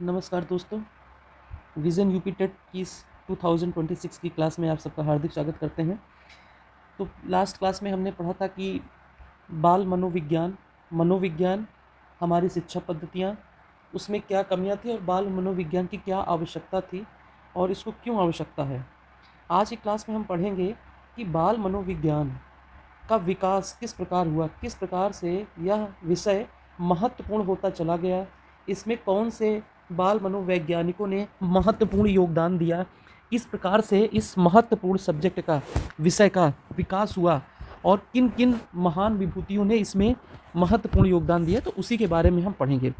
नमस्कार दोस्तों, vision UP TET की इस 2026 की क्लास में आप सबका हार्दिक स्वागत करते हैं। तो लास्ट क्लास में हमने पढ़ा था कि बाल मनोविज्ञान मनोविज्ञान हमारी शिक्षा पद्धतियाँ, उसमें क्या कमियाँ थी और बाल मनोविज्ञान की क्या आवश्यकता थी और इसको क्यों आवश्यकता है। आज की क्लास में हम पढ़ेंगे कि बाल मनोविज्ञान का विकास किस प्रकार हुआ, किस प्रकार से यह विषय महत्वपूर्ण होता चला गया, इसमें कौन से बाल मनोवैज्ञानिकों ने महत्वपूर्ण योगदान दिया, किस प्रकार से इस महत्वपूर्ण सब्जेक्ट का विषय का विकास हुआ और किन किन महान विभूतियों ने इसमें महत्वपूर्ण योगदान दिया, तो उसी के बारे में हम पढ़ेंगे।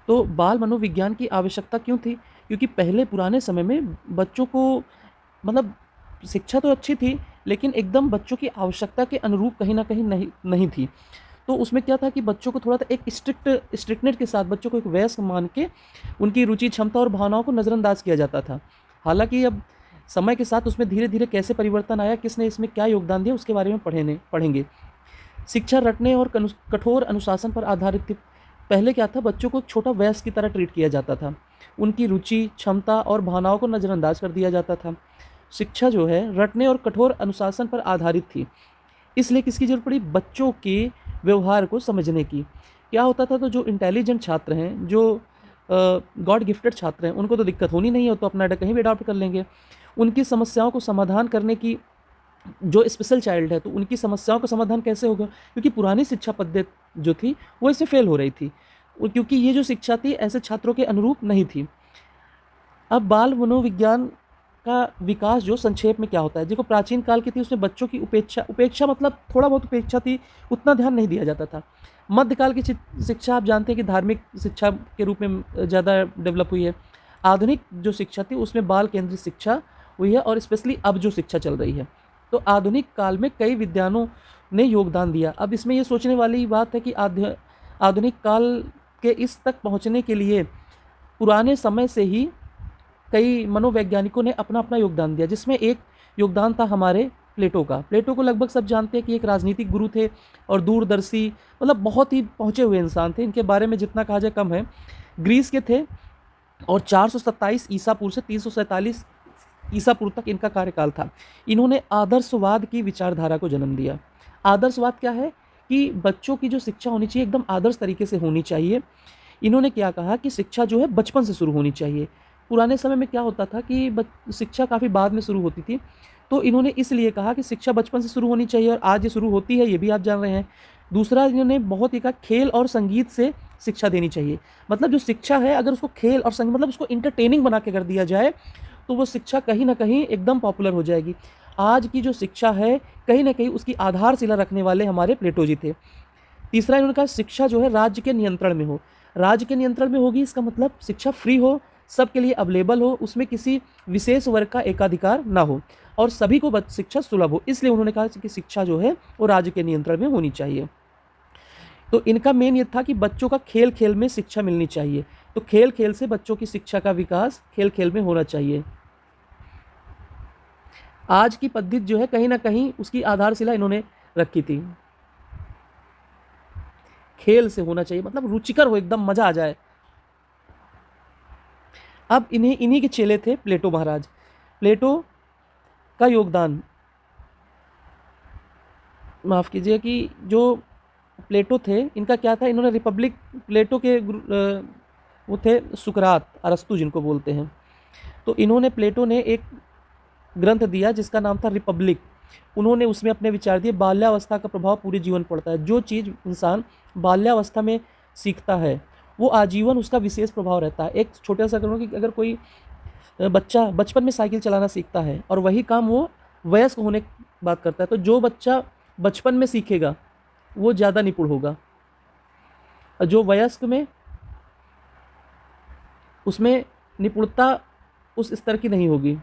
तो बाल मनोविज्ञान की आवश्यकता क्यों थी? क्योंकि पहले पुराने समय में बच्चों को मतलब शिक्षा तो अच्छी थी, लेकिन एकदम बच्चों की आवश्यकता के अनुरूप कहीं न कहीं नहीं थी। तो उसमें क्या था कि बच्चों को थोड़ा-सा एक स्ट्रिक्टनेस के साथ बच्चों को एक वयस्क मान के उनकी रुचि, क्षमता और भावनाओं को नज़रअंदाज किया जाता था। हालाँकि अब समय के साथ उसमें धीरे-धीरे कैसे परिवर्तन आया, किसने इसमें क्या योगदान दिया, उसके बारे में पढ़ेंगे। शिक्षा रटने और कठोर अनुशासन पर आधारित थी। पहले क्या था, बच्चों को एक छोटा वयस्क की तरह ट्रीट किया जाता था। उनकी रुचि, क्षमता और भावनाओं को नज़रअंदाज कर दिया जाता था। शिक्षा जो है रटने और कठोर अनुशासन पर आधारित थी। इसलिए किसकी ज़रूरत पड़ी? बच्चों के व्यवहार को समझने की। क्या होता था, तो जो इंटेलिजेंट छात्र हैं, जो गॉड गिफ्टेड छात्र हैं, उनको तो दिक्कत होनी नहीं है, वो तो अपना डाटा कहीं भी अडॉप्ट कर लेंगे। उनकी समस्याओं को समाधान करने की, जो स्पेशल चाइल्ड है, तो उनकी समस्याओं का समाधान कैसे होगा? क्योंकि पुरानी शिक्षा पद्धति जो थी वो इससे फेल हो रही थी, क्योंकि ये जो शिक्षा थी ऐसे छात्रों के अनुरूप नहीं थी। अब बाल मनोविज्ञान का विकास जो संक्षेप में क्या होता है, देखो प्राचीन काल की थी, उसमें बच्चों की उपेक्षा मतलब थोड़ा बहुत उपेक्षा थी, उतना ध्यान नहीं दिया जाता था। मध्यकाल की शिक्षा आप जानते हैं कि धार्मिक शिक्षा के रूप में ज़्यादा डेवलप हुई है। आधुनिक जो शिक्षा थी उसमें बाल केंद्रित शिक्षा हुई है, और स्पेशली अब जो शिक्षा चल रही है, तो आधुनिक काल में कई विद्वानों ने योगदान दिया। अब इसमें ये सोचने वाली बात है कि आधुनिक काल के इस तक पहुँचने के लिए पुराने समय से ही कई मनोवैज्ञानिकों ने अपना अपना योगदान दिया, जिसमें एक योगदान था हमारे प्लेटो का। प्लेटो को लगभग सब जानते हैं कि एक राजनीतिक गुरु थे और दूरदर्शी, मतलब बहुत ही पहुँचे हुए इंसान थे। इनके बारे में जितना कहा जाए कम है। ग्रीस के थे और 427 ईसा पूर्व से 347 ईसा पूर्व तक इनका कार्यकाल था। इन्होंने आदर्शवाद की विचारधारा को जन्म दिया। आदर्शवाद क्या है कि बच्चों की जो शिक्षा होनी चाहिए एकदम आदर्श तरीके से होनी चाहिए। इन्होंने क्या कहा कि शिक्षा जो है बचपन से शुरू होनी चाहिए। पुराने समय में क्या होता था कि शिक्षा काफ़ी बाद में शुरू होती थी, तो इन्होंने इसलिए कहा कि शिक्षा बचपन से शुरू होनी चाहिए, और आज ये शुरू होती है, ये भी आप जान रहे हैं। दूसरा, इन्होंने बहुत ही कहा खेल और संगीत से शिक्षा देनी चाहिए। मतलब जो शिक्षा है, अगर उसको खेल और संगीत, मतलब उसको इंटरटेनिंग बना के कर दिया जाए, तो वो शिक्षा कहीं ना कहीं एकदम पॉपुलर हो जाएगी। आज की जो शिक्षा है, कहीं ना कहीं उसकी आधारशिला रखने वाले हमारे प्लेटो जी थे। तीसरा, इन्होंने कहा शिक्षा जो है राज्य के नियंत्रण में हो। राज्य के नियंत्रण में होगी, इसका मतलब शिक्षा फ्री हो, सबके लिए अवेलेबल हो, उसमें किसी विशेष वर्ग का एकाधिकार ना हो, और सभी को शिक्षा सुलभ हो। इसलिए उन्होंने कहा कि शिक्षा जो है वो राज्य के नियंत्रण में होनी चाहिए। तो इनका मेन ये था कि बच्चों का खेल खेल में शिक्षा मिलनी चाहिए। तो खेल खेल से बच्चों की शिक्षा का विकास खेल खेल में होना चाहिए। आज की पद्धति जो है कहीं ना कहीं उसकी आधारशिला इन्होंने रखी थी। खेल से होना चाहिए, मतलब रुचिकर हो, एकदम मजा आ जाए। अब इन्हीं के चेले थे प्लेटो महाराज। प्लेटो का योगदान, माफ़ कीजिए, कि जो प्लेटो थे, इनका क्या था, इन्होंने रिपब्लिक, प्लेटो के वो थे सुकरात, अरस्तु जिनको बोलते हैं। तो इन्होंने, प्लेटो ने एक ग्रंथ दिया जिसका नाम था रिपब्लिक। उन्होंने उसमें अपने विचार दिए। बाल्यावस्था का प्रभाव पूरे जीवन पड़ता है। जो चीज़ इंसान बाल्यावस्था में सीखता है वो आजीवन उसका विशेष प्रभाव रहता है। एक छोटा सा करूँ कि अगर कोई बच्चा बचपन में साइकिल चलाना सीखता है और वही काम वो वयस्क होने की बात करता है, तो जो बच्चा बचपन में सीखेगा वो ज़्यादा निपुण होगा, और जो वयस्क में, उसमें निपुणता उस स्तर की नहीं होगी।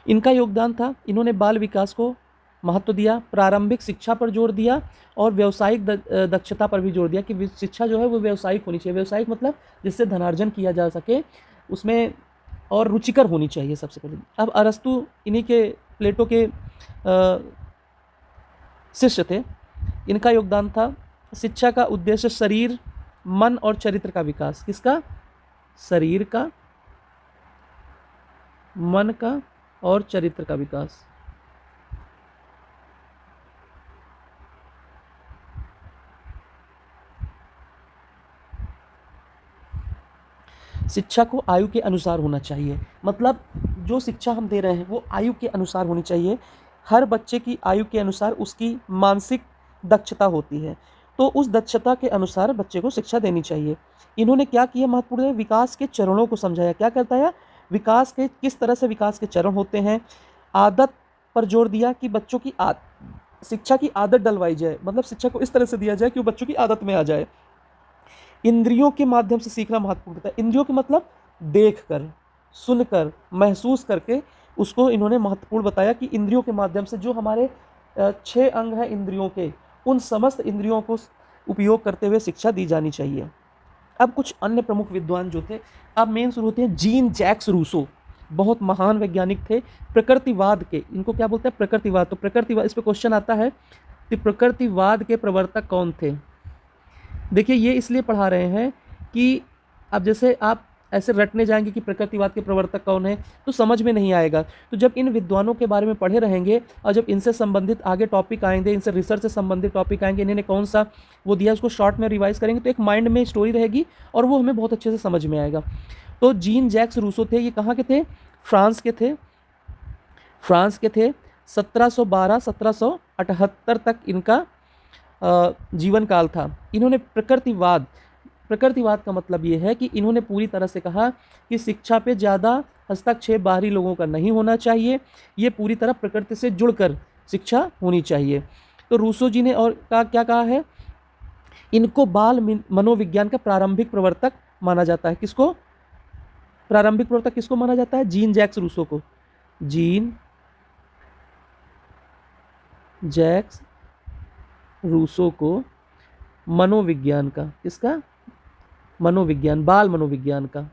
इनका योगदान था, इन्होंने बाल विकास को महत्व दिया, प्रारंभिक शिक्षा पर जोर दिया, और व्यावसायिक दक्षता पर भी जोर दिया कि शिक्षा जो है वो व्यावसायिक होनी चाहिए। व्यावसायिक मतलब जिससे धनार्जन किया जा सके, उसमें और रुचिकर होनी चाहिए सबसे पहले। अब अरस्तु इन्हीं के, प्लेटो के शिष्य थे। इनका योगदान था शिक्षा का उद्देश्य शरीर, मन और चरित्र का विकास। किसका? शरीर का, मन का और चरित्र का विकास। शिक्षा को आयु के अनुसार होना चाहिए, मतलब जो शिक्षा हम दे रहे हैं वो आयु के अनुसार होनी चाहिए। हर बच्चे की आयु के अनुसार उसकी मानसिक दक्षता होती है, तो उस दक्षता के अनुसार बच्चे को शिक्षा देनी चाहिए। इन्होंने क्या किया महत्वपूर्ण है, विकास के चरणों को समझाया। क्या करता है? विकास के किस तरह से विकास के चरण होते हैं। आदत पर जोर दिया कि बच्चों की शिक्षा की आदत डलवाई जाए, मतलब शिक्षा को इस तरह से दिया जाए कि वो बच्चों की आदत में आ जाए। इंद्रियों के माध्यम से सीखना महत्वपूर्ण था। इंद्रियों के मतलब देखकर, सुनकर, महसूस करके उसको इन्होंने महत्वपूर्ण बताया कि इंद्रियों के माध्यम से जो हमारे 6 अंग हैं इंद्रियों के, उन समस्त इंद्रियों को उपयोग करते हुए शिक्षा दी जानी चाहिए। अब कुछ अन्य प्रमुख विद्वान जो थे, अब मेन शुरू होते हैं जीन जैक्स रूसो। बहुत महान वैज्ञानिक थे प्रकृतिवाद के। इनको क्या बोलते हैं? प्रकृतिवाद। तो प्रकृतिवाद, इस पे क्वेश्चन आता है कि प्रकृतिवाद के प्रवर्तक कौन थे। देखिए ये इसलिए पढ़ा रहे हैं कि अब जैसे आप ऐसे रटने जाएंगे कि प्रकृतिवाद के प्रवर्तक कौन है तो समझ में नहीं आएगा। तो जब इन विद्वानों के बारे में पढ़े रहेंगे और जब इनसे संबंधित आगे टॉपिक आएंगे, इनसे रिसर्च से संबंधित टॉपिक आएंगे, इन्होंने कौन सा वो दिया उसको शॉर्ट में रिवाइज करेंगे तो एक माइंड में स्टोरी रहेगी और वो हमें बहुत अच्छे से समझ में आएगा। तो जीन जैक्स रूसो थे, ये कहाँ के थे? फ्रांस के थे। फ्रांस के थे। 1712-1778 तक इनका जीवन काल था। इन्होंने प्रकृतिवाद का मतलब ये है कि इन्होंने पूरी तरह से कहा कि शिक्षा पे ज़्यादा हस्तक्षेप बाहरी लोगों का नहीं होना चाहिए, ये पूरी तरह प्रकृति से जुड़कर शिक्षा होनी चाहिए। तो रूसो जी ने और क्या कहा है? इनको बाल मनोविज्ञान का प्रारंभिक प्रवर्तक माना जाता है। किसको प्रारंभिक प्रवर्तक किसको माना जाता है? जीन जैक्स रूसो को। जीन जैक्स रूसो को मनोविज्ञान का, किसका? मनोविज्ञान, बाल मनोविज्ञान का।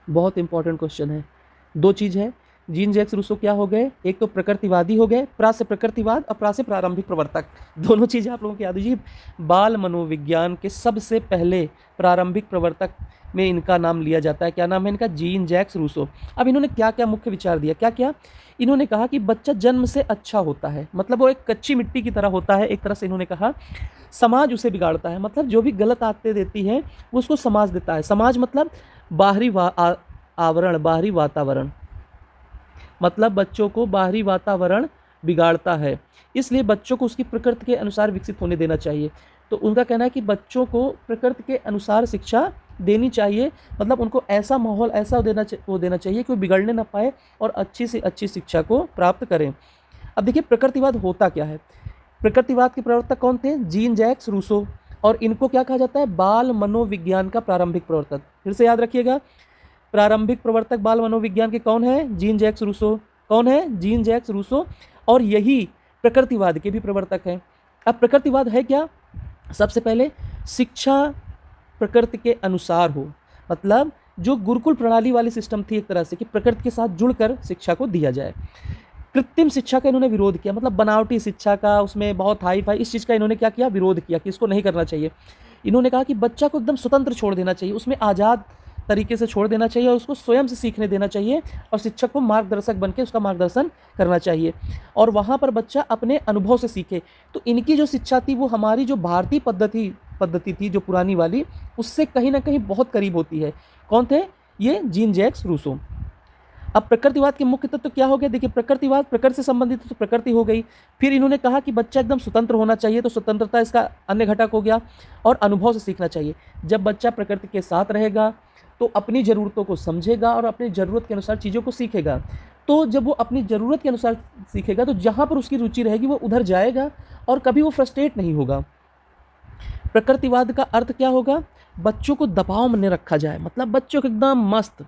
बहुत इंपॉर्टेंट क्वेश्चन है। दो चीज है, जीन जैक्स रूसो क्या हो गए? एक तो प्रकृतिवादी हो गए, प्रा से प्रकृतिवाद और प्रा से प्रारंभिक प्रवर्तक। दोनों चीजें आप लोगों को याद दीजिए। बाल मनोविज्ञान के सबसे पहले प्रारंभिक प्रवर्तक में इनका नाम लिया जाता है। क्या नाम है इनका? Jean Jacques Rousseau. अब इन्होंने क्या क्या मुख्य विचार दिया? क्या क्या? इन्होंने कहा कि बच्चा जन्म से अच्छा होता है, मतलब वो एक कच्ची मिट्टी की तरह होता है। एक तरह से इन्होंने कहा समाज उसे बिगाड़ता है, मतलब जो भी गलत आदतें देती है वो उसको समाज देता है। समाज मतलब बाहरी आवरण, बाहरी वातावरण, मतलब बच्चों को बाहरी वातावरण बिगाड़ता है, इसलिए बच्चों को उसकी प्रकृति के अनुसार विकसित होने देना चाहिए। तो उनका कहना है कि बच्चों को प्रकृति के अनुसार शिक्षा देनी चाहिए, मतलब उनको ऐसा माहौल ऐसा देना चाहिए कि वो बिगड़ने ना पाए और अच्छी से अच्छी शिक्षा को प्राप्त करें। अब देखिए प्रकृतिवाद होता क्या है। प्रकृतिवाद के प्रवर्तक कौन थे? Jean Jacques Rousseau. और इनको क्या कहा जाता है? बाल मनोविज्ञान का प्रारंभिक प्रवर्तक। फिर से याद रखिएगा, प्रारंभिक प्रवर्तक बाल मनोविज्ञान के कौन है? Jean Jacques Rousseau. कौन है? Jean Jacques Rousseau. और यही प्रकृतिवाद के भी प्रवर्तक हैं। अब प्रकृतिवाद है क्या? सबसे पहले शिक्षा प्रकृति के अनुसार हो, मतलब जो गुरुकुल प्रणाली वाली सिस्टम थी एक तरह से कि प्रकृति के साथ जुड़कर शिक्षा को दिया जाए। कृत्रिम शिक्षा का इन्होंने विरोध किया, मतलब बनावटी शिक्षा का, उसमें बहुत हाई फाई, इस चीज़ का इन्होंने क्या किया? विरोध किया कि इसको नहीं करना चाहिए। इन्होंने कहा कि बच्चा को एकदम स्वतंत्र छोड़ देना चाहिए, उसमें आज़ाद तरीके से छोड़ देना चाहिए और उसको स्वयं से सीखने देना चाहिए और शिक्षक को मार्गदर्शक बनकर उसका मार्गदर्शन करना चाहिए और वहाँ पर बच्चा अपने अनुभव से सीखे। तो इनकी जो शिक्षा थी वो हमारी जो भारतीय पद्धति थी जो पुरानी वाली, उससे कहीं ना कहीं बहुत करीब होती है। कौन थे ये? Jean Jacques Rousseau. अब प्रकृतिवाद के मुख्य तत्व क्या हो गया? देखिए प्रकृतिवाद प्रकृति से संबंधित तो प्रकृति हो गई। फिर इन्होंने कहा कि बच्चा एकदम स्वतंत्र होना चाहिए, तो स्वतंत्रता इसका अन्य घटक हो गया। और अनुभव से सीखना चाहिए। जब बच्चा प्रकृति के साथ रहेगा तो अपनी ज़रूरतों को समझेगा और अपनी ज़रूरत के अनुसार चीज़ों को सीखेगा। तो जब वो अपनी ज़रूरत के अनुसार सीखेगा तो जहाँ पर उसकी रुचि रहेगी वो उधर जाएगा और कभी वो फ्रस्ट्रेट नहीं होगा। प्रकृतिवाद का अर्थ क्या होगा? बच्चों को दबाव में न रखा जाए, मतलब बच्चों को एकदम मस्त।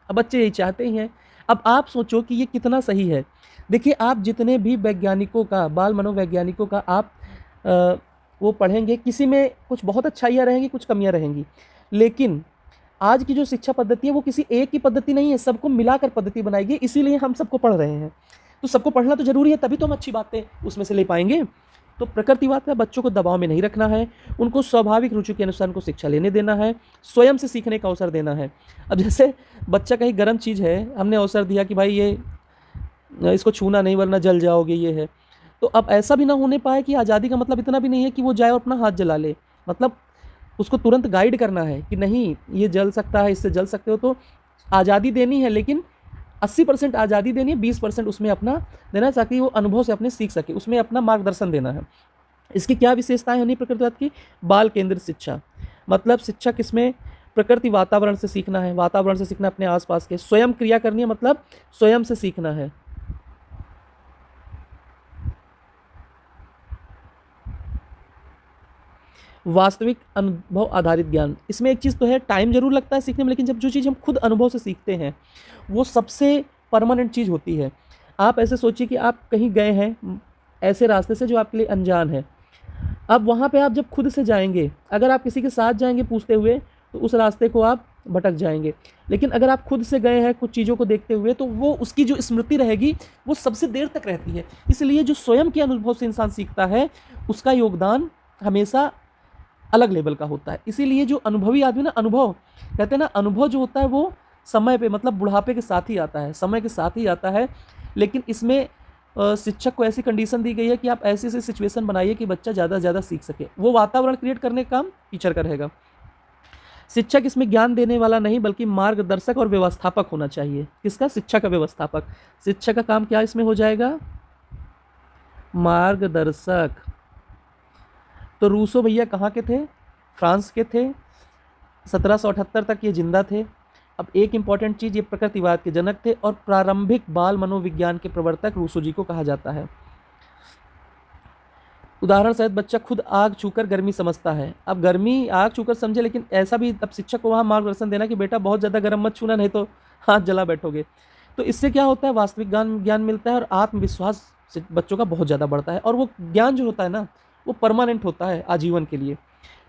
अब बच्चे यही चाहते ही हैं। अब आप सोचो कि ये कितना सही है। देखिए, आप जितने भी वैज्ञानिकों का, बाल मनोवैज्ञानिकों का आप अ, वो पढ़ेंगे, किसी में कुछ बहुत अच्छाइयाँ रहेंगी, कुछ कमियाँ रहेंगी। लेकिन आज की जो शिक्षा पद्धति है वो किसी एक की पद्धति नहीं है, सबको मिलाकर पद्धति बनाई गई, इसीलिए हम सबको पढ़ रहे हैं। तो सबको पढ़ना तो ज़रूरी है, तभी तो हम अच्छी बातें उसमें से ले पाएँगे। तो प्रकृतिवाद में बच्चों को दबाव में नहीं रखना है, उनको स्वाभाविक रुचि के अनुसार उनको शिक्षा लेने देना है, स्वयं से सीखने का अवसर देना है। अब जैसे बच्चा कहीं गर्म चीज़ है, हमने अवसर दिया कि भाई ये इसको छूना नहीं वरना जल जाओगे, ये है। तो अब ऐसा भी ना होने पाए कि आज़ादी का मतलब इतना भी नहीं है कि वो जाए और अपना हाथ जला ले। मतलब उसको तुरंत गाइड करना है कि नहीं, ये जल सकता है, इससे जल सकते हो। तो आज़ादी देनी है, लेकिन 80% आज़ादी देनी है, 20% उसमें अपना देना है, ताकि वो अनुभव से अपने सीख सके, उसमें अपना मार्गदर्शन देना है। इसकी क्या विशेषताएं होनी प्रकृतिवाद की? बाल केंद्रित शिक्षा, मतलब शिक्षा किसमें? प्रकृति वातावरण से सीखना है, वातावरण से सीखना अपने आसपास के, स्वयं क्रिया करनी है, मतलब स्वयं से सीखना है। वास्तविक अनुभव आधारित ज्ञान, इसमें एक चीज़ तो है, टाइम जरूर लगता है सीखने में, लेकिन जब जो चीज़ हम खुद अनुभव से सीखते हैं वो सबसे परमानेंट चीज़ होती है। आप ऐसे सोचिए कि आप कहीं गए हैं ऐसे रास्ते से जो आपके लिए अनजान है। अब वहाँ पे आप जब खुद से जाएंगे, अगर आप किसी के साथ जाएंगे पूछते हुए, तो उस रास्ते को आप भटक जाएंगे। लेकिन अगर आप खुद से गए हैं कुछ चीज़ों को देखते हुए, तो वो उसकी जो स्मृति रहेगी वो सबसे देर तक रहती है। इसलिए जो स्वयं के अनुभव से इंसान सीखता है उसका योगदान हमेशा अलग लेवल का होता है। इसीलिए जो अनुभवी आदमी ना, अनुभव कहते हैं ना, अनुभव जो होता है वो समय पे, मतलब बुढ़ापे के साथ ही आता है, समय के साथ ही आता है। लेकिन इसमें शिक्षक को ऐसी कंडीशन दी गई है कि आप ऐसी ऐसी सिचुएशन बनाइए कि बच्चा ज़्यादा से ज़्यादा सीख सके। वो वातावरण क्रिएट करने का काम टीचर का रहेगा। शिक्षक इसमें ज्ञान देने वाला नहीं बल्कि मार्गदर्शक और व्यवस्थापक होना चाहिए। किसका? शिक्षा का व्यवस्थापक। शिक्षक का काम क्या इसमें हो जाएगा? मार्गदर्शक। तो रूसो भैया कहाँ के थे? फ्रांस के थे। 1778 तक ये जिंदा थे। अब एक इम्पॉर्टेंट चीज़, ये प्रकृतिवाद के जनक थे और प्रारंभिक बाल मनोविज्ञान के प्रवर्तक रूसो जी को कहा जाता है। उदाहरण सहित बच्चा खुद आग छूकर गर्मी समझता है। अब गर्मी आग छूकर समझे, लेकिन ऐसा भी अब शिक्षक को वहाँ मार्गदर्शन देना कि बेटा बहुत ज़्यादा गर्म मत छूना, नहीं तो हाथ जला बैठोगे। तो इससे क्या होता है? वास्तविक ज्ञान मिलता है और आत्मविश्वास बच्चों का बहुत ज़्यादा बढ़ता है। और वो ज्ञान जो होता है ना, वो परमानेंट होता है, आजीवन के लिए।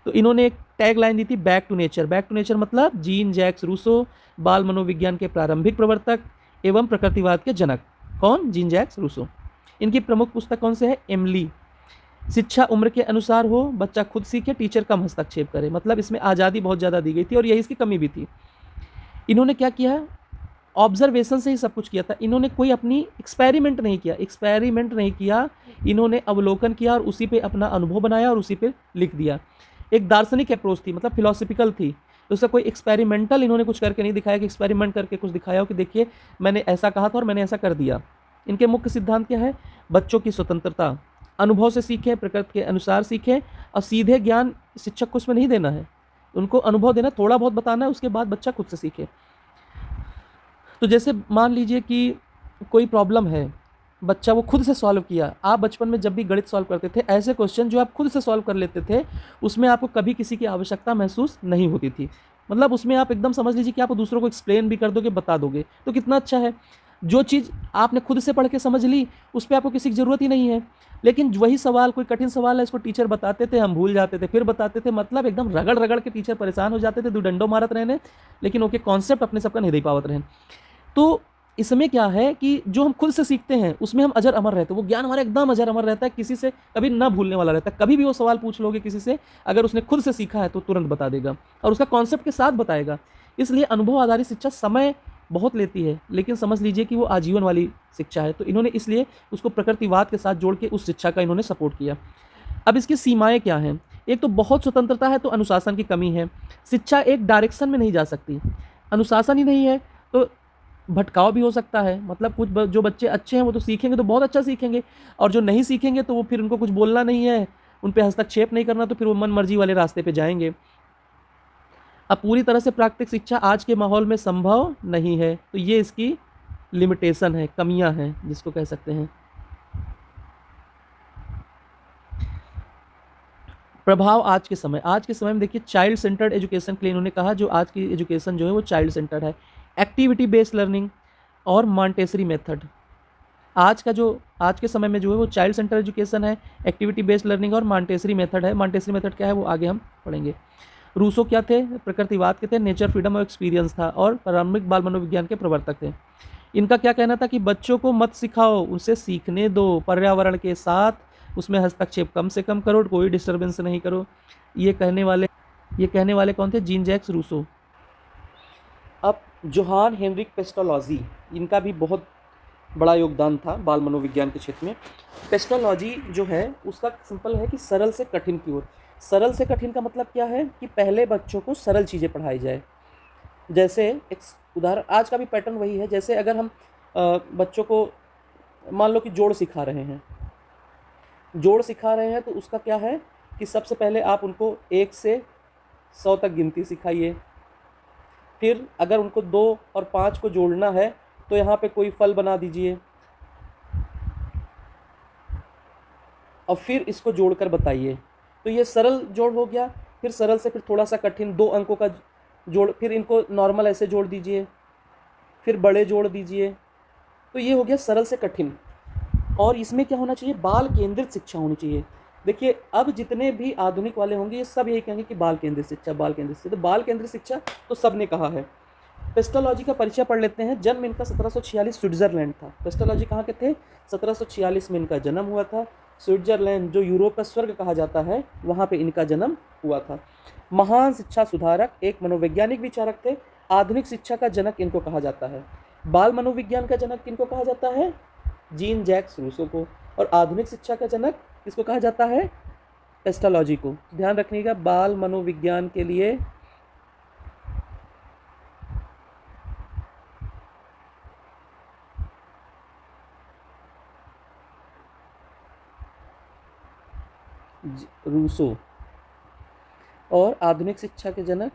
तो इन्होंने एक टैग लाइन दी थी, back to nature. Back to nature मतलब जीन जैक्स रूसो, बाल मनोविज्ञान के प्रारंभिक प्रवर्तक एवं प्रकृतिवाद के जनक। कौन? Jean Jacques Rousseau. इनकी प्रमुख पुस्तक कौन से है? एमली। शिक्षा उम्र के अनुसार हो, बच्चा खुद सीखे, टीचर कम हस्तक्षेप करे। मतलब इसमें आज़ादी बहुत ज़्यादा दी गई थी और यही इसकी कमी भी थी। इन्होंने क्या किया? ऑब्जर्वेशन से ही सब कुछ किया था। इन्होंने कोई अपनी एक्सपेरिमेंट नहीं किया, इन्होंने अवलोकन किया और उसी पे अपना अनुभव बनाया और उसी पे लिख दिया। एक दार्शनिक अप्रोच थी, मतलब फिलोसफिकल थी। तो उसका कोई एक्सपेरिमेंटल इन्होंने कुछ करके नहीं दिखाया कि एक्सपेरिमेंट करके कुछ दिखाया हो कि देखिए मैंने ऐसा कहा था और मैंने ऐसा कर दिया। इनके मुख्य सिद्धांत क्या है? बच्चों की स्वतंत्रता, अनुभव से सीखें, प्रकृति के अनुसार सीखें, और सीधे ज्ञान शिक्षक को उसमें नहीं देना है, उनको अनुभव देना, थोड़ा बहुत बताना है, उसके बाद बच्चा खुद से सीखे। तो जैसे मान लीजिए कि कोई प्रॉब्लम है, बच्चा वो खुद से सॉल्व किया। आप बचपन में जब भी गणित सॉल्व करते थे, ऐसे क्वेश्चन जो आप खुद से सॉल्व कर लेते थे, उसमें आपको कभी किसी की आवश्यकता महसूस नहीं होती थी। मतलब उसमें आप एकदम समझ लीजिए कि आप दूसरों को एक्सप्लेन भी कर दोगे, बता दोगे, तो कितना अच्छा है। जो चीज़ आपने खुद से पढ़ के समझ ली, उस पर आपको किसी की ज़रूरत ही नहीं है। लेकिन वही सवाल, कोई कठिन सवाल है, इसको टीचर बताते थे, हम भूल जाते थे, फिर बताते थे, मतलब एकदम रगड़ रगड़ के टीचर परेशान हो जाते थे, दो डंडों मारत रहने, लेकिन ओके कॉन्सेप्ट अपने सबका नहीं दे पावत रहे। तो इसमें क्या है कि जो हम खुद से सीखते हैं उसमें हम अजर अमर रहते हैं, वो ज्ञान हमारा एकदम अजर अमर रहता है, किसी से कभी ना भूलने वाला रहता है। कभी भी वो सवाल पूछ लोगे किसी से, अगर उसने खुद से सीखा है तो तुरंत बता देगा और उसका कॉन्सेप्ट के साथ बताएगा। इसलिए अनुभव आधारित शिक्षा समय बहुत लेती है, लेकिन समझ लीजिए कि वो आजीवन वाली शिक्षा है। तो इन्होंने इसलिए उसको प्रकृतिवाद के साथ जोड़ के उस शिक्षा का इन्होंने सपोर्ट किया। अब इसकी सीमाएं क्या हैं? एक तो बहुत स्वतंत्रता है, तो अनुशासन की कमी है। शिक्षा एक डायरेक्शन में नहीं जा सकती, अनुशासन ही नहीं है तो भटकाव भी हो सकता है। मतलब कुछ जो बच्चे अच्छे हैं वो तो सीखेंगे तो बहुत अच्छा सीखेंगे, और जो नहीं सीखेंगे तो वो फिर उनको कुछ बोलना नहीं है, उन पे हस्तक्षेप नहीं करना, तो फिर वो मन मर्जी वाले रास्ते पे जाएंगे। अब पूरी तरह से प्राकृतिक शिक्षा आज के माहौल में संभव नहीं है, तो ये इसकी लिमिटेशन है, कमियां हैं जिसको कह सकते हैं। प्रभाव आज के समय में देखिए, चाइल्ड सेंटर्ड एजुकेशन के लिए इन्होंने कहा, जो आज की एजुकेशन जो है वो चाइल्ड सेंटर्ड है। एक्टिविटी बेस्ड लर्निंग, और मॉन्टेसरी मेथड। आज के समय में जो है वो चाइल्ड सेंटर एजुकेशन है, एक्टिविटी बेस्ड लर्निंग और मॉन्टेसरी मेथड है। मॉन्टेसरी मेथड क्या है वो आगे हम पढ़ेंगे। रूसो क्या थे? प्रकृतिवाद के थे, नेचर, फ्रीडम और एक्सपीरियंस था, और प्रारंभिक बाल मनोविज्ञान के प्रवर्तक थे। इनका क्या कहना था कि बच्चों को मत सिखाओ, उसे सीखने दो, पर्यावरण के साथ उसमें हस्तक्षेप कम से कम करो, कोई डिस्टर्बेंस नहीं करो। ये कहने वाले कौन थे? Jean Jacques Rousseau. अब जोहान हेनरिक पेस्टोलॉजी, इनका भी बहुत बड़ा योगदान था बाल मनोविज्ञान के क्षेत्र में। पेस्टोलॉजी जो है उसका सिंपल है कि सरल से कठिन की ओर। सरल से कठिन का मतलब क्या है कि पहले बच्चों को सरल चीज़ें पढ़ाई जाए। जैसे एक उदाहरण, आज का भी पैटर्न वही है। जैसे अगर हम बच्चों को मान लो कि जोड़ सिखा रहे हैं तो उसका क्या है कि सबसे पहले आप उनको 1 से 100 तक गिनती सिखाइए। फिर अगर उनको 2 और 5 को जोड़ना है तो यहाँ पे कोई फल बना दीजिए और फिर इसको जोड़कर बताइए। तो ये सरल जोड़ हो गया। फिर सरल से फिर थोड़ा सा कठिन 2 अंकों का जोड़, फिर इनको नॉर्मल ऐसे जोड़ दीजिए, फिर बड़े जोड़ दीजिए। तो ये हो गया सरल से कठिन। और इसमें क्या होना चाहिए? बाल केंद्रित शिक्षा होनी चाहिए। देखिए अब जितने भी आधुनिक वाले होंगे ये सब यही कहेंगे कि बाल केंद्रित शिक्षा, बाल केंद्रित शिक्षा। तो बाल केंद्रित शिक्षा तो सब ने कहा है। पेस्टोलॉजी का परिचय पढ़ लेते हैं। जन्म इनका 1746 स्विट्जरलैंड था। पेस्टोलॉजी कहाँ के थे? 1746 में इनका जन्म हुआ था। स्विट्जरलैंड जो यूरोप का स्वर्ग कहा जाता है वहाँ पे इनका जन्म हुआ था। महान शिक्षा सुधारक, एक मनोवैज्ञानिक विचारक थे। आधुनिक शिक्षा का जनक इनको कहा जाता है। बाल मनोविज्ञान का जनक किनको कहा जाता है? जीन जैक्स रूसो को। और आधुनिक शिक्षा का जनक किसको कहा जाता है? पेस्टोलॉजी को। ध्यान रखिएगा बाल मनोविज्ञान के लिए रूसो, और आधुनिक शिक्षा के जनक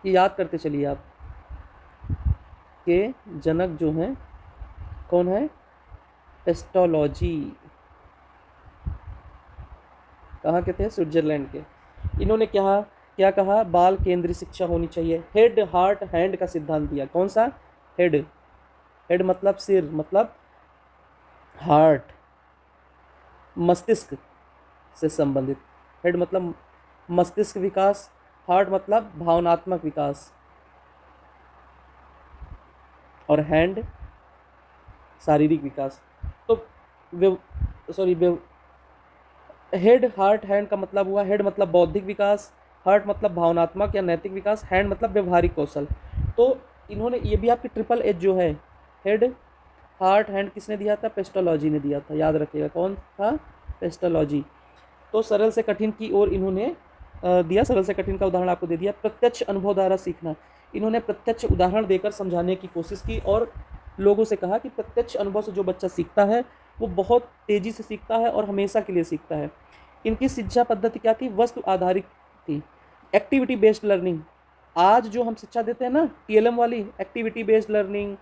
ये याद करते चलिए आप के जनक जो हैं कौन है? पेस्टोलॉजी। कहाँ के थे? स्विट्जरलैंड के। इन्होंने क्या कहा? बाल केंद्रित शिक्षा होनी चाहिए। हेड हार्ट हैंड का सिद्धांत दिया। कौन सा? हेड। हेड मतलब सिर, मतलब हार्ट मस्तिष्क से संबंधित। हेड मतलब मस्तिष्क विकास, हार्ट मतलब भावनात्मक विकास, और हैंड शारीरिक विकास। तो हेड हार्ट हैंड का मतलब हुआ, हेड मतलब बौद्धिक विकास, हार्ट मतलब भावनात्मक या नैतिक विकास, हैंड मतलब व्यवहारिक कौशल। तो इन्होंने ये भी आपकी ट्रिपल एच जो है, हेड हार्ट हैंड, किसने दिया था? पेस्टोलॉजी ने दिया था। याद रखिएगा कौन था? पेस्टोलॉजी। तो सरल से कठिन की ओर इन्होंने दिया। सरल से कठिन का उदाहरण आपको दे दिया। प्रत्यक्ष अनुभव द्वारा सीखना, इन्होंने प्रत्यक्ष उदाहरण देकर समझाने की कोशिश की और लोगों से कहा कि प्रत्यक्ष अनुभव से जो बच्चा सीखता है वो बहुत तेज़ी से सीखता है और हमेशा के लिए सीखता है। इनकी शिक्षा पद्धति क्या थी? वस्तु आधारित थी, एक्टिविटी बेस्ड लर्निंग। आज जो हम शिक्षा देते हैं ना TLM वाली, activity based learning,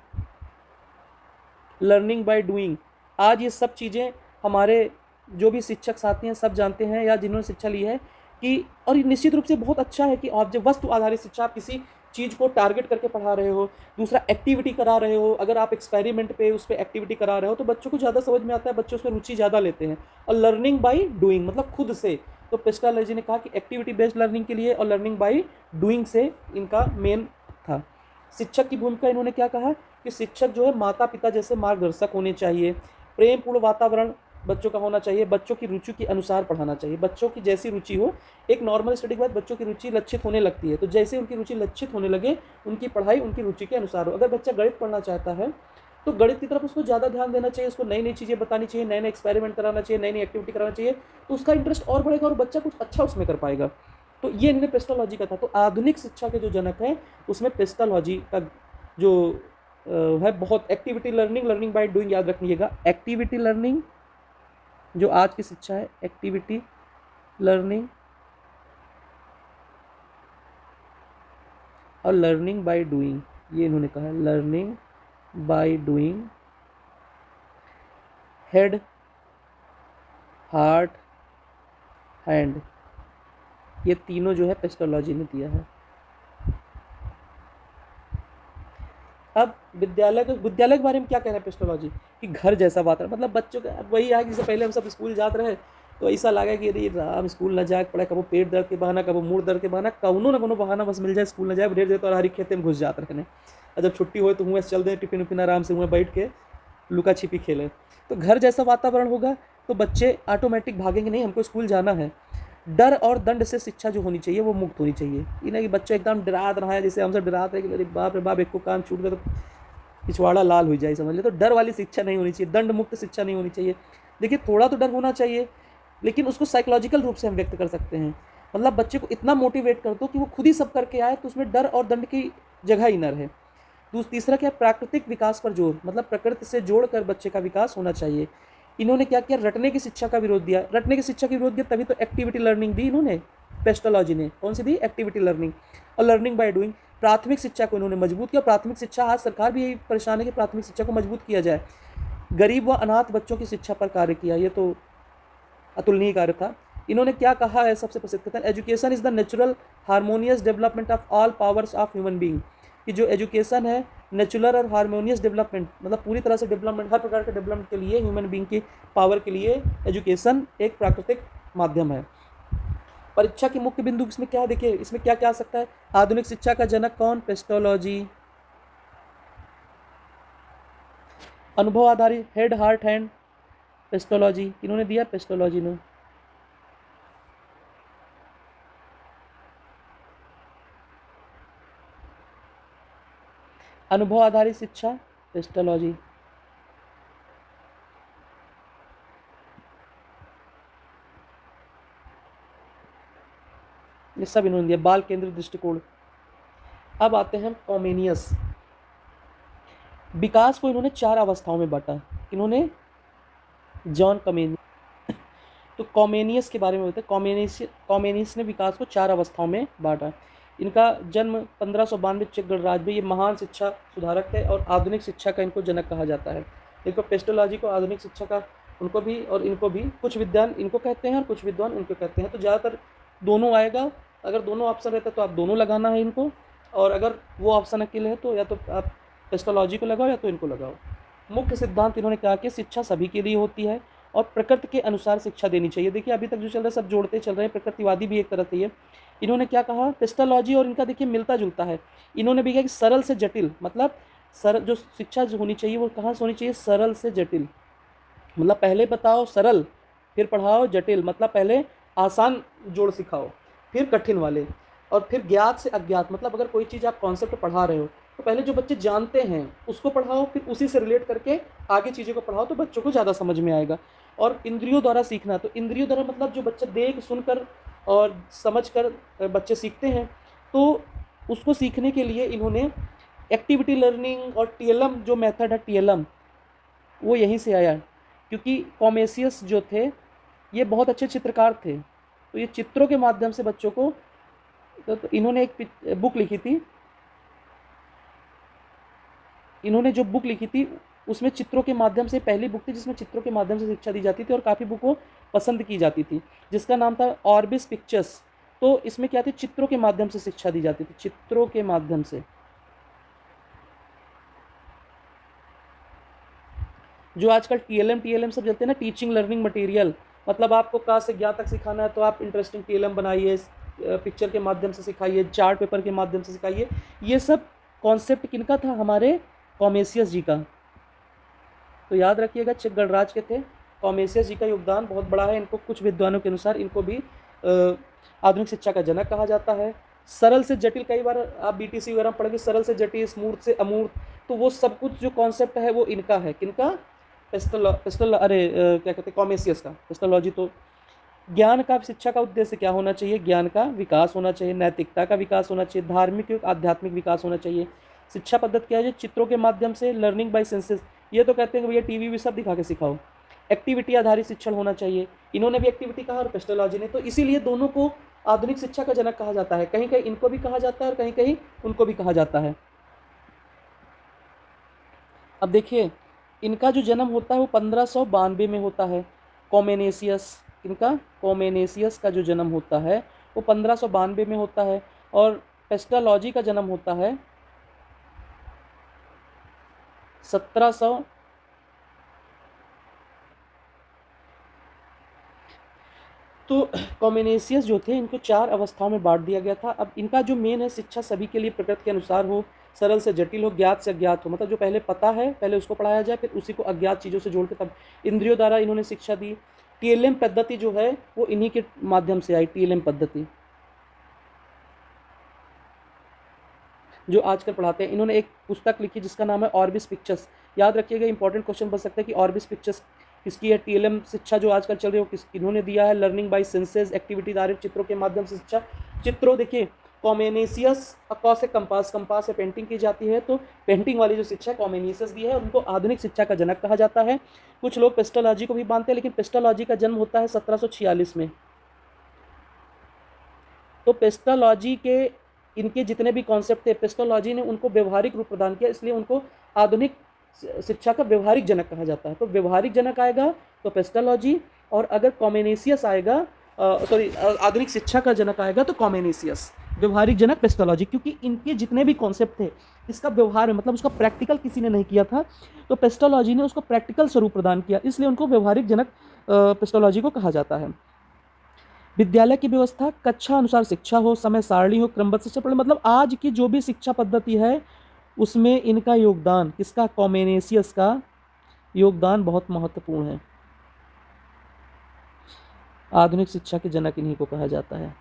learning by doing, आज ये सब चीज़ें हमारे जो भी शिक्षक साथी हैं सब जानते हैं या जिन्होंने शिक्षा ली है कि, और निश्चित रूप से बहुत अच्छा है कि आप जब वस्तु आधारित शिक्षा, आप किसी चीज़ को टारगेट करके पढ़ा रहे हो, दूसरा एक्टिविटी करा रहे हो, अगर आप एक्सपेरिमेंट पे उस पर एक्टिविटी करा रहे हो तो बच्चों को ज़्यादा समझ में आता है, बच्चे उसमें रुचि ज़्यादा लेते हैं। और लर्निंग बाई डूइंग मतलब खुद से। तो पेस्टोलॉजी ने कहा कि एक्टिविटी बेस्ड लर्निंग के लिए और लर्निंग बाई डूइंग से इनका मेन था। शिक्षक की भूमिका इन्होंने क्या कहा कि शिक्षक जो है माता पिता जैसे मार्गदर्शक होने चाहिए। प्रेमपूर्ण वातावरण बच्चों का होना चाहिए। बच्चों की रुचि के अनुसार पढ़ाना चाहिए। बच्चों की जैसी रुचि हो, एक नॉर्मल स्टडी के बाद बच्चों की रुचि लक्षित होने लगती है, तो जैसे उनकी रुचि लक्षित होने लगे उनकी पढ़ाई उनकी रुचि के अनुसार हो। अगर बच्चा गणित पढ़ना चाहता है तो गणित की तरफ उसको ज़्यादा ध्यान देना चाहिए, उसको नई नई चीज़ें बतानी चाहिए, नए नए एक्सपेरिमेंट कराना चाहिए, नई नई एक्टिविटी कराना चाहिए, तो उसका इंटरेस्ट और बढ़ेगा और बच्चा कुछ अच्छा उसमें कर पाएगा। तो ये इन्हें पेस्टोलॉजी का था। तो आधुनिक शिक्षा के जो जनक हैं उसमें पेस्टोलॉजी का जो है बहुत। Activity learning, learning by doing याद रखिएगा। एक्टिविटी लर्निंग जो आज की शिक्षा है, एक्टिविटी लर्निंग और लर्निंग बाय डूइंग, ये इन्होंने कहा है learning by doing. Head heart hand, ये तीनों जो है पेस्टोलॉजी ने दिया है। अब विद्यालय के बारे में क्या कह रहे हैं पेस्टोलॉजी, कि घर जैसा वातावरण, मतलब बच्चों का अब वही है कि जैसे पहले हम सब स्कूल जाते रहे तो ऐसा लगा कि यदि राम स्कूल न जाए पड़े, कबो पेट दर्द के बहाना, कबो मुंह दर्द के बहाना, कौनो न कोनो बहाना बस मिल जाए स्कूल न जाए, ढेर देते और हरी खेते में घुस जाते रहने। और जब छुट्टी हो तो हुए चल दें टिफिन उफिन आराम से हुए बैठ के लुका छिपी खेलें। तो घर जैसा वातावरण होगा तो बच्चे ऑटोमेटिक भागेंगे, नहीं हमको स्कूल जाना है। डर और दंड से शिक्षा जो होनी चाहिए वो मुक्त होनी चाहिए। ये नहीं कि बच्चा एकदम डरा रहा है, जैसे हमसे डराते हैं कि अरे बाप रे बाप एक को काम छूट गया तो पिछवाड़ा लाल हो जाए, समझ ले। तो डर वाली शिक्षा नहीं होनी चाहिए, दंड मुक्त शिक्षा नहीं होनी चाहिए। देखिए थोड़ा तो डर होना चाहिए, लेकिन उसको साइकोलॉजिकल रूप से हम व्यक्त कर सकते हैं। मतलब बच्चे को इतना मोटिवेट कर दो कि वो खुद ही सब करके आए, तो उसमें डर और दंड की जगह ही न रहे। तीसरा क्या, प्राकृतिक विकास पर जोर, मतलब प्रकृति से जोड़कर बच्चे का विकास होना चाहिए। इन्होंने क्या किया, रटने की शिक्षा का विरोध दिया। रटने की शिक्षा का विरोध दिया तभी तो एक्टिविटी लर्निंग दी इन्होंने, पेस्टोलॉजी ने कौन सी दी, एक्टिविटी लर्निंग और लर्निंग बाय डूइंग। प्राथमिक शिक्षा को इन्होंने मजबूत किया। प्राथमिक शिक्षा, आज सरकार भी यही परेशान है कि प्राथमिक शिक्षा को मजबूत किया जाए। गरीब व अनाथ बच्चों की शिक्षा पर कार्य किया, ये तो अतुलनीय कार्य था। इन्होंने क्या कहा है, सबसे प्रसिद्ध कथन, education is the natural harmonious development of all powers of human being. कि जो एजुकेशन है नेचुरल और हारमोनियस डेवलपमेंट, मतलब पूरी तरह से डेवलपमेंट, हर प्रकार के डेवलपमेंट के लिए, ह्यूमन बीइंग की पावर के लिए एजुकेशन एक प्राकृतिक माध्यम है। परीक्षा के मुख्य बिंदु इसमें क्या, देखिए इसमें क्या क्या आ सकता है। आधुनिक शिक्षा का जनक कौन, पेस्टोलॉजी। अनुभव आधारित, हेड हार्ट हैंड, पेस्टोलॉजी इन्होंने दिया, पेस्टोलॉजी ने। अनुभव आधारित शिक्षा, पेस्टोलॉजी। ये सब इन्होंने दिया। बाल केंद्रित दृष्टिकोण। अब आते हैं कॉमेनियस। विकास को इन्होंने 4 अवस्थाओं में बांटा। इन्होंने जॉन कॉमेनियस। तो कॉमेनियस के बारे में बताते हैं। कॉमेनियस ने विकास को 4 अवस्थाओं में बांटा। इनका जन्म 1592 चेक गणराज्य में। ये महान शिक्षा सुधारक है और आधुनिक शिक्षा का इनको जनक कहा जाता है। इनको पेस्टोलॉजी को आधुनिक शिक्षा का, उनको भी और इनको भी, कुछ विद्वान इनको कहते हैं और कुछ विद्वान उनको कहते हैं। तो ज़्यादातर दोनों आएगा। अगर दोनों ऑप्शन रहता है तो आप दोनों लगाना है इनको, और अगर वो ऑप्शन अकेले है तो या तो आप पेस्टोलॉजी को लगाओ या तो इनको लगाओ। मुख्य सिद्धांत इन्होंने कहा कि शिक्षा सभी के लिए होती है और प्रकृति के अनुसार शिक्षा देनी चाहिए। देखिए अभी तक जो चल रहा है सब जोड़ते चल रहे हैं, प्रकृतिवादी भी एक तरह से ये। इन्होंने क्या कहा, पेस्टोलॉजी और इनका देखिए मिलता जुलता है। इन्होंने भी कहा कि सरल से जटिल, मतलब सरल जो शिक्षा जो होनी चाहिए वो कहाँ से होनी चाहिए, सरल से जटिल। मतलब पहले बताओ सरल, फिर पढ़ाओ जटिल। मतलब पहले आसान जोड़ सिखाओ, फिर कठिन वाले, और फिर ज्ञात से अज्ञात। मतलब अगर कोई चीज़ आप कॉन्सेप्ट पढ़ा रहे हो तो पहले जो बच्चे जानते हैं उसको पढ़ाओ, फिर उसी से रिलेट करके आगे चीज़ों को पढ़ाओ, तो बच्चों को ज़्यादा समझ में आएगा। और इंद्रियों द्वारा सीखना, तो इंद्रियों द्वारा मतलब जो बच्चे देख सुनकर और समझ कर बच्चे सीखते हैं, तो उसको सीखने के लिए इन्होंने एक्टिविटी लर्निंग और टीएलएम जो मेथड है, टीएलएम वो यहीं से आया। क्योंकि कॉमेसियस जो थे ये बहुत अच्छे चित्रकार थे, तो ये चित्रों के माध्यम से बच्चों को, तो इन्होंने एक बुक लिखी थी। इन्होंने जो बुक लिखी थी उसमें चित्रों के माध्यम से, पहली बुक थी जिसमें चित्रों के माध्यम से शिक्षा दी जाती थी और काफ़ी बुक को पसंद की जाती थी, जिसका नाम था ऑर्बिस पिक्चर्स। तो इसमें क्या थी, चित्रों के माध्यम से शिक्षा दी जाती थी, चित्रों के माध्यम से। जो आजकल टीएलएम सब चलते हैं ना, टीचिंग लर्निंग मटेरियल, मतलब आपको कहाँ से ज्ञान तक सिखाना है तो आप इंटरेस्टिंग टीएलएम बनाइए, पिक्चर के माध्यम से सिखाइए, चार्ट पेपर के माध्यम से सिखाइए। ये सब कॉन्सेप्ट किनका था, हमारे कॉमेसियस जी का। तो याद रखिएगा चेक गणराज्य के थे। कॉमेसियस जी का योगदान बहुत बड़ा है। इनको कुछ विद्वानों के अनुसार इनको भी आधुनिक शिक्षा का जनक कहा जाता है। सरल से जटिल, कई बार आप बीटीसी वगैरह पढ़ेंगे, सरल से जटिल, स्मूथ से अमूर्त, तो वो सब कुछ जो कॉन्सेप्ट है वो इनका है। किनका, क्या कहते हैं, कॉमेसियस का। पेस्टोलॉजी तो ज्ञान का, शिक्षा का उद्देश्य क्या होना चाहिए, ज्ञान का विकास होना चाहिए, नैतिकता का विकास होना चाहिए, धार्मिक और आध्यात्मिक विकास होना चाहिए। शिक्षा पद्धति क्या है, चित्रों के माध्यम से, लर्निंग बाय सेंसेस। ये तो कहते हैं कि भैया टीवी भी सब दिखा के सिखाओ। एक्टिविटी आधारित शिक्षण होना चाहिए, इन्होंने भी एक्टिविटी कहा और पेस्टोलॉजी ने। तो इसीलिए दोनों को आधुनिक शिक्षा का जनक कहा जाता है। कहीं कहीं इनको भी कहा जाता है और कहीं कहीं उनको भी कहा जाता है। अब देखिए इनका जो जन्म होता है वो 1592 में होता है। कॉमेनेसियस, इनका कॉमेनेसियस का जो जन्म होता है वो 1592 में होता है। और पेस्टोलॉजी का जन्म होता है 1700 तो कॉमेनेसियस जो थे इनको 4 अवस्थाओं में बांट दिया गया था। अब इनका जो मेन है, शिक्षा सभी के लिए प्रकृति के अनुसार हो, सरल से जटिल हो, ज्ञात से अज्ञात हो। मतलब जो पहले पता है पहले उसको पढ़ाया जाए, फिर उसी को अज्ञात चीज़ों से जोड़ के तब इंद्रियों द्वारा इन्होंने शिक्षा दी। टीएलएम पद्धति जो है वो इन्हीं के माध्यम से आई। टीएलएम पद्धति जो आजकल पढ़ाते हैं। इन्होंने एक पुस्तक लिखी जिसका नाम है ऑर्बिस पिक्चर्स। याद रखिएगा, इंपॉर्टेंट क्वेश्चन बन सकता है कि ऑर्बिस पिक्चर्स किसकी है। टीएलएम शिक्षा जो आजकल चल रही है वो इन्होंने दिया है। लर्निंग बाय सेंसेस, एक्टिविटी आधारित चित्रों के माध्यम से शिक्षा। चित्रों देखिए, कॉमेनेसियस अकॉस से कंपास, कंपास से पेंटिंग की जाती है, तो पेंटिंग वाली जो शिक्षा कॉमेनेसियस दी है, उनको आधुनिक शिक्षा का जनक कहा जाता है। कुछ लोग पेस्टोलॉजी को भी मानते हैं, लेकिन पेस्टोलॉजी का जन्म होता है 1746 में। तो पेस्टोलॉजी के इनके जितने भी कॉन्सेप्ट थे, पेस्टोलॉजी ने उनको व्यवहारिक रूप प्रदान किया, इसलिए उनको आधुनिक शिक्षा का व्यवहारिक जनक कहा जाता है। तो व्यवहारिक जनक आएगा तो पेस्टोलॉजी, और अगर कॉमेनेसियस आएगा, आधुनिक शिक्षा का जनक आएगा तो कॉमेनेसियस। व्यवहारिक जनक पेस्टोलॉजी, क्योंकि इनके जितने भी कॉन्सेप्ट थे इसका व्यवहार है, मतलब उसका प्रैक्टिकल किसी ने नहीं किया था, तो पेस्टोलॉजी ने उसको प्रैक्टिकल स्वरूप प्रदान किया, इसलिए उनको व्यवहारिक जनक पेस्टोलॉजी को कहा जाता है। विद्यालय की व्यवस्था, कक्षा अनुसार शिक्षा हो, समय सारणी हो, क्रमबद्ध शिक्षा पढ़े। मतलब आज की जो भी शिक्षा पद्धति है उसमें इनका योगदान, किसका, कॉमेनेसियस का योगदान बहुत महत्वपूर्ण है। आधुनिक शिक्षा के जनक इन्हीं को कहा जाता है।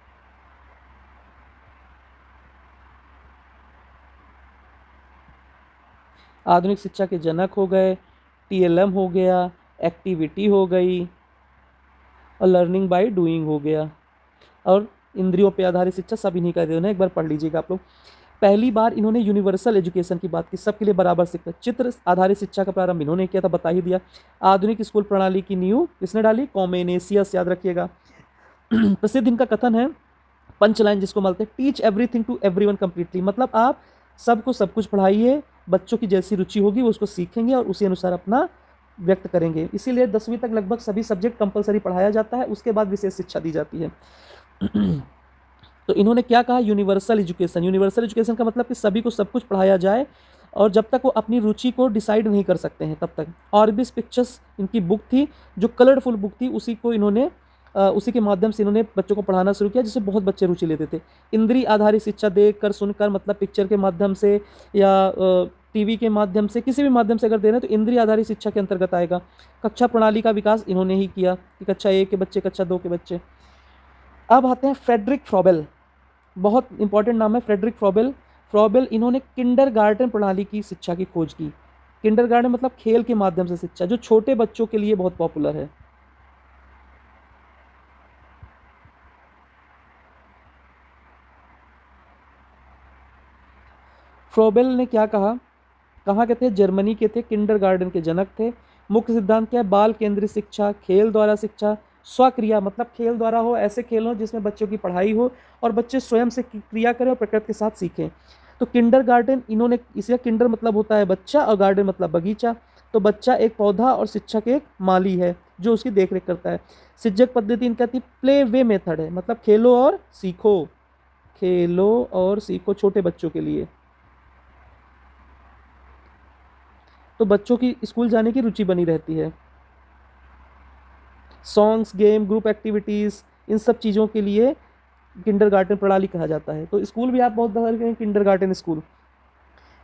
आधुनिक शिक्षा के जनक हो गए, टीएलएम हो गया, एक्टिविटी हो गई, और लर्निंग बाय डूइंग हो गया, और इंद्रियों पे आधारित शिक्षा सब इन्हीं का देना है। एक बार पढ़ लीजिएगा आप लोग। पहली बार इन्होंने यूनिवर्सल एजुकेशन की बात की, सबके लिए बराबर शिक्षा। चित्र आधारित शिक्षा का प्रारंभ इन्होंने किया था, बता ही दिया। आधुनिक स्कूल प्रणाली की नींव किसने डाली, कॉमेनेसियस, याद रखिएगा। प्रसिद्ध इनका कथन है, पंच लाइन जिसको बोलते हैं, teach everything to everyone completely. मतलब आप सबको सब कुछ पढ़ाइए, बच्चों की जैसी रुचि होगी वो उसको सीखेंगे और उसी अनुसार अपना व्यक्त करेंगे। इसीलिए 10वीं तक लगभग सभी सब्जेक्ट कंपलसरी पढ़ाया जाता है, उसके बाद विशेष शिक्षा दी जाती है। तो इन्होंने क्या कहा, यूनिवर्सल एजुकेशन। यूनिवर्सल एजुकेशन का मतलब कि सभी को सब कुछ पढ़ाया जाए, और जब तक वो अपनी रुचि को डिसाइड नहीं कर सकते हैं तब तक। ऑर्बिस पिक्चर्स इनकी बुक थी, जो कलरफुल बुक थी, उसी को इन्होंने उसी के माध्यम से इन्होंने बच्चों को पढ़ाना शुरू किया, जिससे बहुत बच्चे रुचि लेते थे। इंद्रिय आधारित शिक्षा, देख कर सुनकर, मतलब पिक्चर के माध्यम से या टीवी के माध्यम से, किसी भी माध्यम से अगर दे रहे हैं तो इंद्रिय आधारित शिक्षा के अंतर्गत आएगा। कक्षा प्रणाली का विकास इन्होंने ही किया कि कक्षा 1 के बच्चे, कक्षा 2 के बच्चे। अब आते हैं फ्रेडरिक फ्रॉबेल, बहुत इंपॉर्टेंट नाम है फ्रेडरिक फ्रॉबेल। फ्रॉबेल इन्होंने किंडरगार्टन प्रणाली की शिक्षा की खोज की। किंडरगार्टन मतलब खेल के माध्यम से शिक्षा, जो छोटे बच्चों के लिए बहुत पॉपुलर है। फ्रॉबेल ने क्या कहा, कहाँ के थे, जर्मनी के थे, किंडरगार्टन के जनक थे। मुख्य सिद्धांत क्या है, बाल केंद्रित शिक्षा, खेल द्वारा शिक्षा, स्वक्रिया, मतलब खेल द्वारा हो, ऐसे खेल हो जिसमें बच्चों की पढ़ाई हो और बच्चे स्वयं से क्रिया करें और प्रकृति के साथ सीखें। तो किंडरगार्टन इन्होंने, इसका किंडर मतलब होता है बच्चा और गार्डन मतलब बगीचा। तो बच्चा एक पौधा और शिक्षक एक माली है जो उसकी देखरेख करता है। शिक्षक पद्धति इनका थी प्ले वे मेथड है, मतलब खेलो और सीखो, खेलो और सीखो, छोटे बच्चों के लिए। तो बच्चों की स्कूल जाने की रुचि बनी रहती है। सॉन्ग्स, गेम, ग्रुप एक्टिविटीज़, इन सब चीज़ों के लिए किंडरगार्टन प्रणाली कहा जाता है। तो स्कूल भी आप बहुत दखल करें, किंडरगार्टन स्कूल।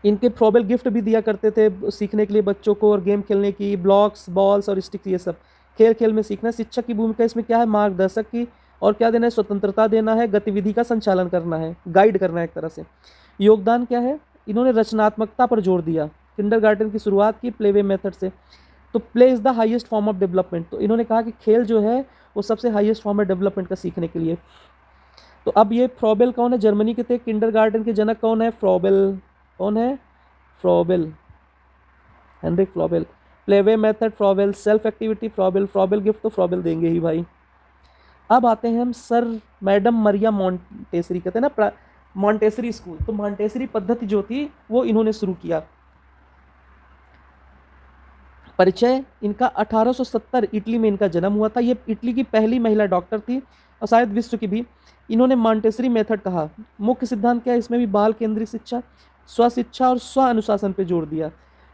इनके फ्रॉबेल गिफ्ट भी दिया करते थे सीखने के लिए बच्चों को, और गेम खेलने की, ब्लॉक्स, बॉल्स और स्टिक्स, ये सब खेल खेल में सीखना। शिक्षक की भूमिका इसमें क्या है, मार्गदर्शक की, और क्या देना है, स्वतंत्रता देना है, गतिविधि का संचालन करना है, गाइड करना है एक तरह से। योगदान क्या है, इन्होंने रचनात्मकता पर जोर दिया। किंडरगार्टन की शुरुआत की प्ले वे मेथड से। तो play is the highest form of development, तो इन्होंने कहा कि खेल जो है वो सबसे हाईएस्ट फॉर्म है डेवलपमेंट का सीखने के लिए। तो अब ये फ्रॉबेल कौन है, जर्मनी के थे। किंडरगार्टन के जनक कौन है, फ्रॉबेल। कौन है, Froebel, Heinrich Froebel. Play way method Froebel, self activity Froebel, Froebel gift तो फ्रॉबेल देंगे ही भाई। अब आते हैं हम सर मैडम मरिया मॉन्टेसरी, कहते हैं ना मॉन्टेसरी स्कूल। तो मॉन्टेसरी पद्धति जो थी वो इन्होंने शुरू किया। परिचय इनका 1870 इटली में इनका जन्म हुआ था। ये इटली की पहली महिला डॉक्टर थी और शायद विश्व की भी। इन्होंने मॉन्टेसरी मेथड कहा। मुख्य सिद्धांत क्या है, इसमें भी बाल केंद्रित शिक्षा, स्व शिक्षा और स्व अनुशासन पे जोर दिया।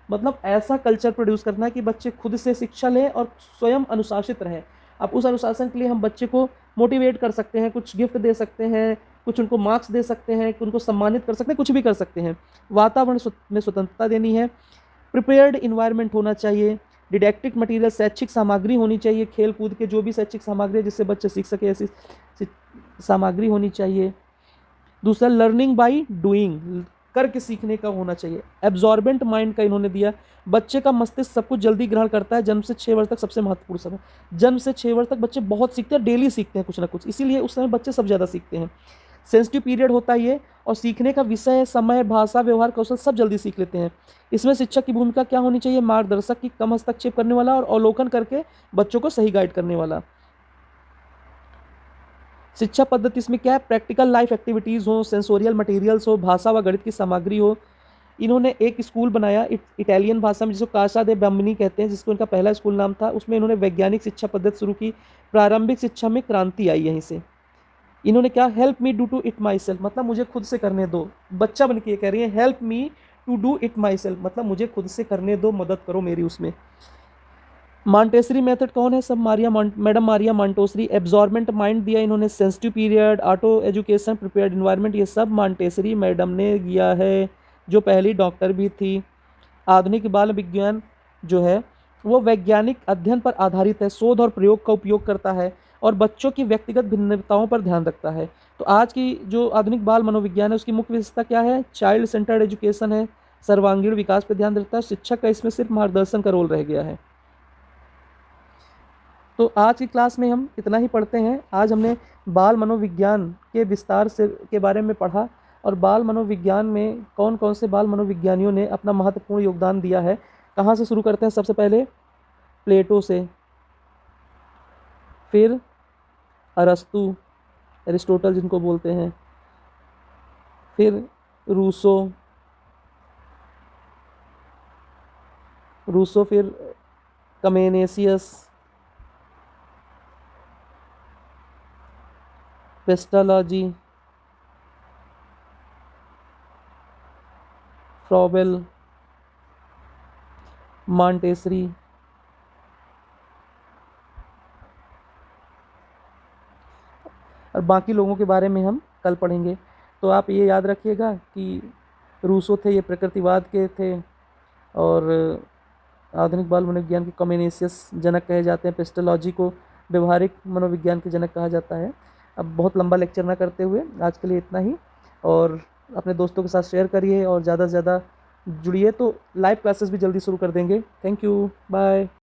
मतलब ऐसा कल्चर प्रोड्यूस करना है कि बच्चे खुद से शिक्षा लें और स्वयं अनुशासित रहें। अब उस अनुशासन के लिए हम बच्चे को मोटिवेट कर सकते हैं, कुछ गिफ्ट दे सकते हैं, कुछ उनको मार्क्स दे सकते हैं, उनको सम्मानित कर सकते हैं, कुछ भी कर सकते हैं। वातावरण में स्वतंत्रता देनी है, प्रिपेयर्ड इन्वायरमेंट होना चाहिए, डिडैक्टिक मटेरियल शैक्षिक सामग्री होनी चाहिए, खेल कूद के जो भी शैक्षिक सामग्री है जिससे बच्चे सीख सके ऐसी सामग्री होनी चाहिए। दूसरा लर्निंग बाय डूइंग, करके सीखने का होना चाहिए। एब्जॉर्बेंट माइंड का इन्होंने दिया, बच्चे का मस्तिष्क सब कुछ जल्दी ग्रहण करता है, जन्म से 6 वर्ष तक सबसे महत्वपूर्ण समय। जन्म से 6 वर्ष तक बच्चे बहुत सीखते हैं, डेली सीखते हैं कुछ ना कुछ, इसीलिए उस समय बच्चे सब ज़्यादा सीखते हैं। सेंसिटिव पीरियड होता है ये, और सीखने का विषय, समय, भाषा, व्यवहार, कौशल सब जल्दी सीख लेते हैं। इसमें शिक्षक की भूमिका क्या होनी चाहिए? मार्गदर्शक की, कम हस्तक्षेप करने वाला और अवलोकन करके बच्चों को सही गाइड करने वाला। शिक्षा पद्धति इसमें क्या है? प्रैक्टिकल लाइफ एक्टिविटीज़ हो, सेंसोरियल मटेरियल्स हो, भाषा व गणित की सामग्री हो। इन्होंने एक स्कूल बनाया इटालियन भाषा में, जिसको कासा दे बम्बिनी कहते हैं, जिसको इनका पहला स्कूल नाम था। उसमें इन्होंने वैज्ञानिक शिक्षा पद्धति शुरू की। प्रारंभिक शिक्षा में क्रांति आई यहीं से। इन्होंने क्या? Help me do to it myself, मतलब मुझे खुद से करने दो। बच्चा बन के कह रही है help me to do it myself, मतलब मुझे खुद से करने दो, मदद करो मेरी उसमें। मॉन्टेसरी मेथड कौन है? सब madam Maria Montessori. Absorbent mind दिया इन्होंने, sensitive period, auto education, prepared environment, ये सब मॉन्टेसरी मैडम ने दिया है, जो पहली डॉक्टर भी थी। आधुनिक बाल विज्ञान जो है वो वैज्ञानिक अध्ययन पर आधारित है, शोध और प्रयोग का उपयोग करता है और बच्चों की व्यक्तिगत भिन्नताओं पर ध्यान रखता है। तो आज की जो आधुनिक बाल मनोविज्ञान है उसकी मुख्य विशेषता क्या है? चाइल्ड सेंटर्ड एजुकेशन है, सर्वांगीण विकास पर ध्यान देता है, शिक्षक का इसमें सिर्फ मार्गदर्शन का रोल रह गया है। तो आज की क्लास में हम इतना ही पढ़ते हैं। आज हमने बाल मनोविज्ञान के विस्तार से के बारे में पढ़ा और बाल मनोविज्ञान में कौन कौन से बाल मनोविज्ञानियों ने अपना महत्वपूर्ण योगदान दिया है। कहाँ से शुरू करते हैं? सबसे पहले प्लेटो से, फिर अरस्तु, एरिस्टोटल जिनको बोलते हैं, फिर रूसो, फिर कमेनेसियस, पेस्टालॉजी, फ्रॉबेल, मॉन्टेसरी, और बाकी लोगों के बारे में हम कल पढ़ेंगे। तो आप ये याद रखिएगा कि रूसो थे, ये प्रकृतिवाद के थे, और आधुनिक बाल मनोविज्ञान के कमेनेसियस जनक कहे जाते हैं, पेस्टोलॉजी को व्यवहारिक मनोविज्ञान के जनक कहा जाता है। अब बहुत लंबा लेक्चर ना करते हुए आज के लिए इतना ही, और अपने दोस्तों के साथ शेयर करिए और ज़्यादा से ज़्यादा जुड़िए। तो लाइव क्लासेस भी जल्दी शुरू कर देंगे। Thank you, bye.